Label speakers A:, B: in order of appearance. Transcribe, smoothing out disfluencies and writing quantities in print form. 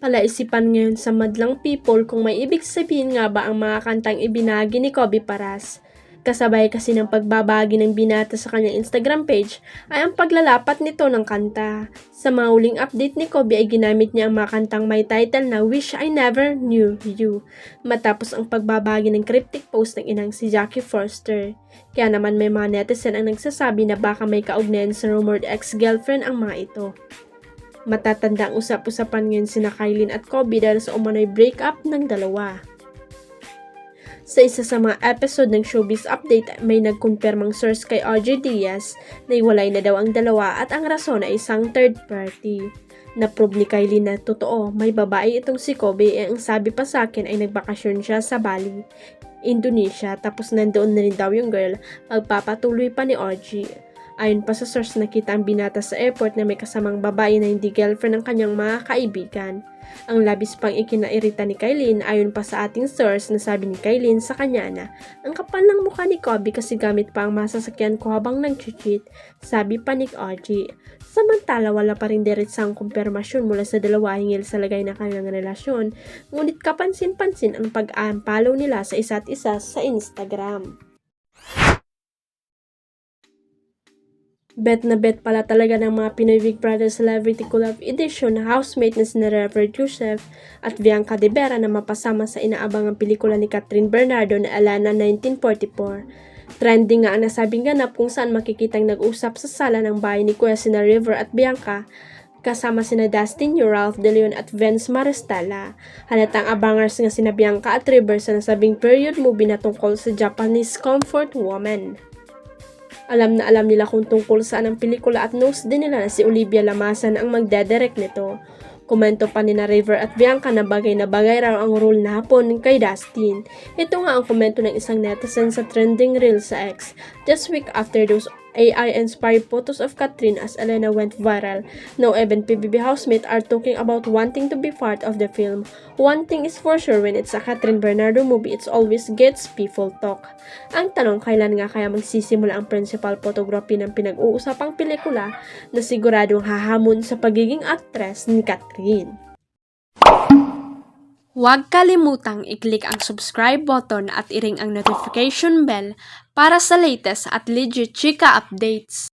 A: Palaisipan ngayon sa madlang people kung may ibig sabihin nga ba ang mga kantang ibinagi ni Kobe Paras. Kasabay kasi ng pagbabagi ng binata sa kanyang Instagram page ay ang paglalapat nito ng kanta. Sa mga huling update ni Kobe ay ginamit niya ang mga kantang may title na Wish I Never Knew You matapos ang pagbabagi ng cryptic post ng inang si Jackie Forster. Kaya naman may mga netizen ang nagsasabi na baka may kaugnayan sa rumored ex-girlfriend ang mga ito. Matatanda ang usap-usapan ngayon sina Kylin at Kobe dahil sa umano'y breakup ng dalawa. Sa isa sa mga episode ng Showbiz Update may nagkumpirmang source kay Audrey Diaz na iwalay na daw ang dalawa at ang rason ay isang third party. Na-prove ni Kylin na totoo, may babae itong si Kobe ang sabi pa sa akin ay nagbakasyon siya sa Bali, Indonesia tapos nandoon na rin daw yung girl, magpapatuloy pa ni Audrey. Ayon pa sa source, nakita ang binata sa airport na may kasamang babae na hindi girlfriend ng kanyang mga kaibigan. Ang labis pang ikinairita ni Kylin ayon pa sa ating source na sabi ni Kylin sa kanya na ang kapal ng mukha ni Kobe kasi gamit pa ang masasakyan ko habang nag-cheat, sabi pa ni Audrey. Samantala wala pa rin diretsang kumpirmasyon mula sa dalawa hinggil sa lagay na kanilang relasyon, ngunit kapansin-pansin ang pag-unfollow nila sa isa't isa sa Instagram. Bet na bet pala talaga ng mga Pinoy Big Brother Celebrity Collab Edition na housemate na sina Reverend Joseph at Bianca De Vera na mapasama sa inaabangang pelikula ni Catherine Bernardo na Alana 1944. Trending nga ang nasabing ganap kung saan makikitang nag-usap sa sala ng bahay ni Kuya sina River at Bianca kasama sina Dustin Yu, Ralph De Leon at Vince Maristella. Halatang abangers nga sina Bianca at River sa nasabing period movie na tungkol sa Japanese comfort woman. Alam na alam nila kung tungkol saan ang pelikula at knows din nila na si Olivia Lamasan ang magdedirect nito. Komento pa ni na River at Bianca na bagay raw ang role na hapon kay Dustin. Ito nga ang komento ng isang netizen sa trending reel sa X. Just week after those AI-inspired photos of Catherine as Elena went viral, now even PBB housemate are talking about wanting to be part of the film. One thing is for sure, when it's a Catherine Bernardo movie, it's always gets people talk. Ang tanong, kailan nga kaya magsisimula ang principal photography ng pinag-uusapang pelikula na siguradong hahamon sa pagiging actress ni Catherine? Huwag kalimutang i-click ang subscribe button at i-ring ang notification bell para sa latest at legit chika updates.